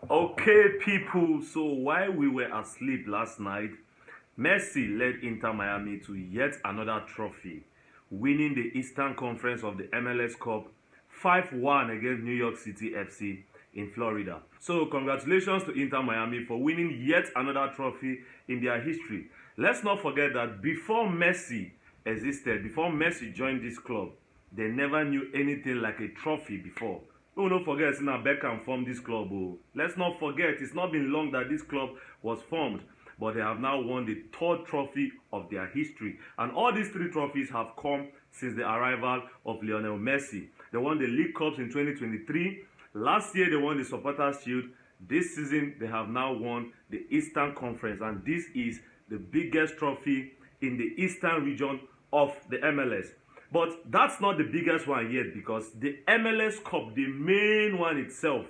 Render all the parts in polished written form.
Okay, people, so while we were asleep last night, Messi led Inter Miami to yet another trophy, winning the Eastern Conference of the MLS Cup 5-1 against New York City FC in Florida. So, congratulations to Inter Miami for winning yet another trophy in their history. Let's not forget that before Messi existed, before Messi joined this club, they never knew anything like a trophy before. Oh, don't forget, now Beckham formed this club. Oh. Let's not forget, it's not been long that this club was formed, but they have now won the third trophy of their history. And all these three trophies have come since the arrival of Lionel Messi. They won the League Cups in 2023. Last year, they won the Supporters' Shield. This season, they have now won the Eastern Conference, and this is the biggest trophy in the Eastern region of the MLS. But that's not the biggest one yet, because the MLS Cup, the main one itself,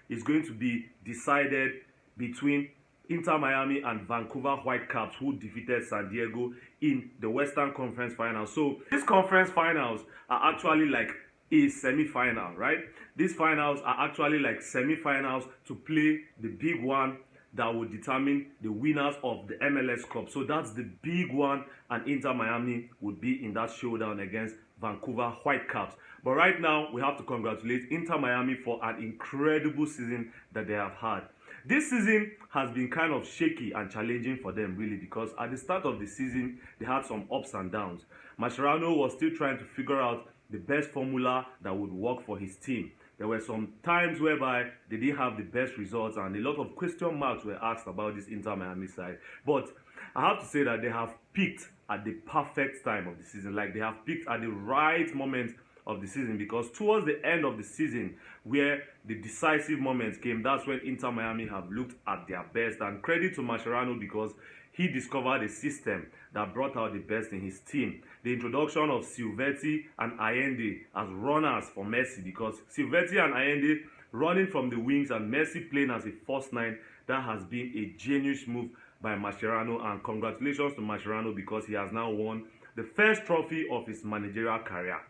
is going to be decided between Inter Miami and Vancouver Whitecaps, who defeated San Diego in the Western Conference Final. So these conference finals are actually like a semi-final, right? These finals are actually like semi-finals to play the big one that will determine the winners of the MLS Cup. So that's the big one, and Inter Miami would be in that showdown against Vancouver Whitecaps. But right now, we have to congratulate Inter Miami for an incredible season that they have had. This season has been kind of shaky and challenging for them, really, because at the start of the season, they had some ups and downs. Mascherano was still trying to figure out the best formula that would work for his team. There were some times whereby they didn't have the best results, and a lot of question marks were asked about this Inter Miami side. But I have to say that they have peaked at the perfect time of the season. Like, they have peaked at the right moment of the season, because towards the end of the season, where the decisive moments came, that's when Inter Miami have looked at their best. And credit to Mascherano, because he discovered a system that brought out the best in his team. The introduction of Silvetti and Allende as runners for Messi, because Silvetti and Allende running from the wings and Messi playing as a false nine, that has been a genius move by Mascherano. And congratulations to Mascherano, because he has now won the first trophy of his managerial career.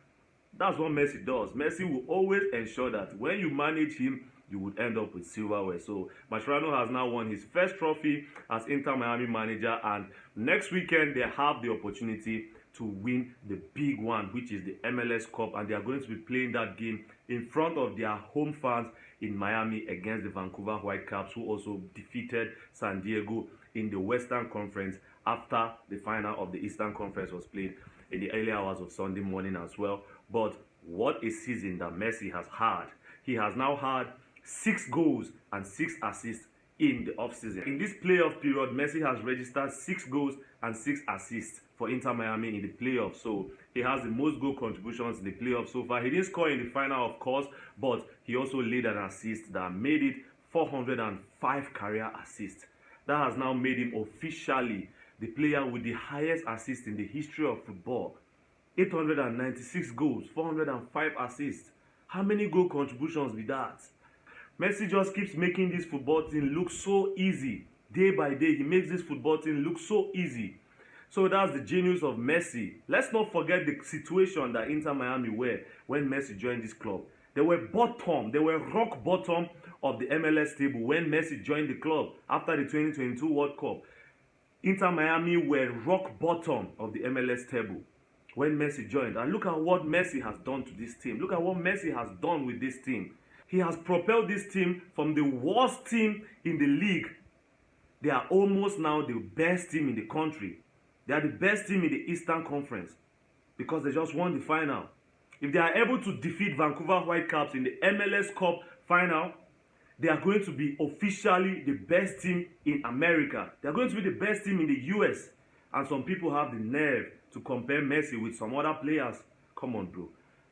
That's what Messi does. Messi will always ensure that when you manage him, you would end up with silverware. So Mascherano has now won his first trophy as Inter Miami manager, and next weekend they have the opportunity to win the big one, which is the MLS Cup, and they are going to be playing that game in front of their home fans in Miami against the Vancouver Whitecaps, who also defeated San Diego in the Western Conference after the final of the Eastern Conference was played in the early hours of Sunday morning as well. But what a season that Messi has had. He has now had 6 goals and 6 assists in the offseason. In this playoff period, Messi has registered 6 goals and 6 assists for Inter Miami in the playoffs. So he has the most goal contributions in the playoffs so far. He didn't score in the final, of course, but he also laid an assist that made it 405 career assists. That has now made him officially the player with the highest assist in the history of football. 896 goals, 405 assists. How many goal contributions with that? Messi just keeps making this football team look so easy. Day by day, he makes this football team look so easy. So that's the genius of Messi. Let's not forget the situation that Inter Miami were when Messi joined this club. They were rock bottom of the MLS table when Messi joined the club after the 2022 World Cup. Inter Miami were rock bottom of the MLS table when Messi joined. And look at what Messi has done to this team. Look at what Messi has done with this team. He has propelled this team from the worst team in the league. They are almost now the best team in the country. They are the best team in the Eastern Conference because they just won the final. If they are able to defeat Vancouver Whitecaps in the MLS Cup Final, they are going to be officially the best team in America. They are going to be the best team in the US. And some people have the nerve to compare Messi with some other players. Come on, bro.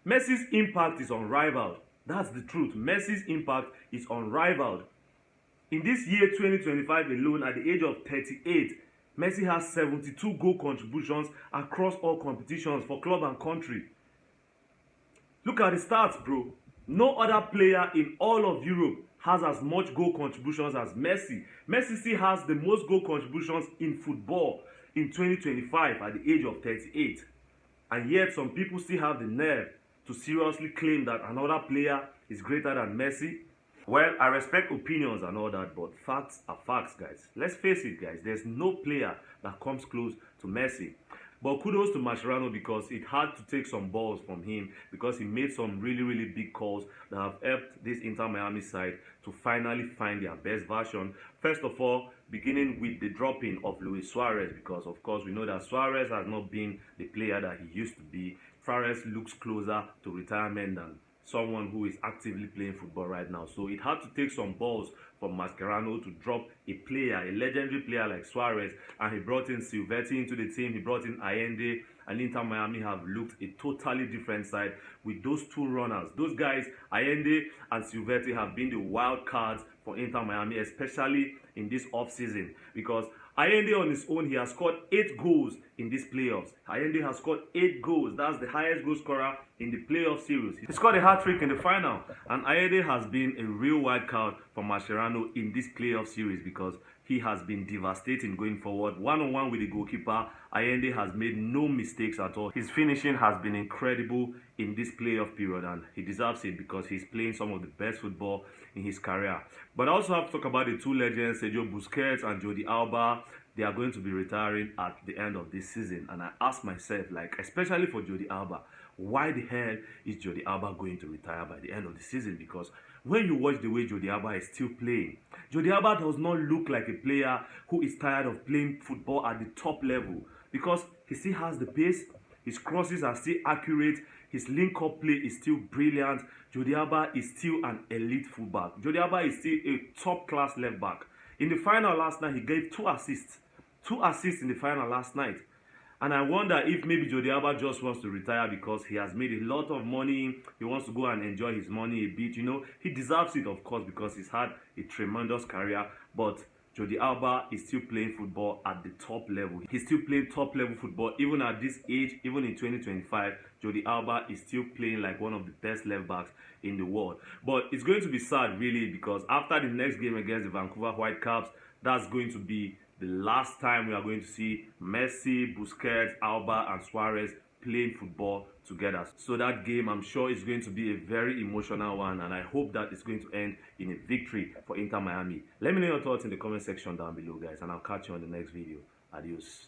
Messi's impact is unrivaled. That's the truth. Messi's impact is unrivaled. In this year 2025 alone, at the age of 38, Messi has 72 goal contributions across all competitions for club and country. Look at the stats, bro. No other player in all of Europe has as much goal contributions as Messi. Messi still has the most goal contributions in football in 2025 at the age of 38. And yet some people still have the nerve to seriously claim that another player is greater than Messi. Well, I respect opinions and all that, but facts are facts, guys. Let's face it, guys. There's no player that comes close to Messi. But kudos to Mascherano because it had to take some balls from him because he made some really big calls that have helped this Inter Miami side to finally find their best version. First of all, beginning with the dropping of Luis Suárez, because of course we know that Suárez has not been the player that he used to be. Suárez looks closer to retirement than someone who is actively playing football right now. So it had to take some balls from Mascherano to drop a player, a legendary player like Suárez, and he brought in Silvetti into the team, he brought in Allende, and Inter Miami have looked a totally different side with those two runners. Those guys, Allende and Silvetti, have been the wild cards for Inter Miami, especially in this off-season, because Allende on his own, he has scored 8 goals in these playoffs. Allende has scored 8 goals. That's the highest goal scorer in the playoff series. He scored a hat-trick in the final. And Allende has been a real wild card for Mascherano in this playoff series because he has been devastating going forward. One-on-one with the goalkeeper, Allende has made no mistakes at all. His finishing has been incredible in this playoff period, and he deserves it because he's playing some of the best football in his career. But I also have to talk about the two legends, Sergio Busquets and Jordi Alba. They are going to be retiring at the end of this season, and I ask myself, like, especially for Jordi Alba, why the hell is Jordi Alba going to retire by the end of the season? Because when you watch the way Jordi Alba is still playing, Jordi Alba does not look like a player who is tired of playing football at the top level because he still has the pace, his crosses are still accurate, his link-up play is still brilliant. Jordi Alba is still an elite fullback. Jordi Alba is still a top-class left-back. In the final last night, he gave 2 assists. 2 assists in the final last night. And I wonder if maybe Jordi Alba just wants to retire because he has made a lot of money. He wants to go and enjoy his money a bit. You know, he deserves it, of course, because he's had a tremendous career. But Jordi Alba is still playing football at the top level. He's still playing top-level football. Even at this age, even in 2025, Jordi Alba is still playing like one of the best left-backs in the world. But it's going to be sad, really, because after the next game against the Vancouver Whitecaps, that's going to be the last time we are going to see Messi, Busquets, Alba, and Suárez playing football together. So that game, I'm sure, is going to be a very emotional one, and I hope that it's going to end in a victory for Inter Miami. Let me know your thoughts in the comment section down below, guys, and I'll catch you on the next video. Adios.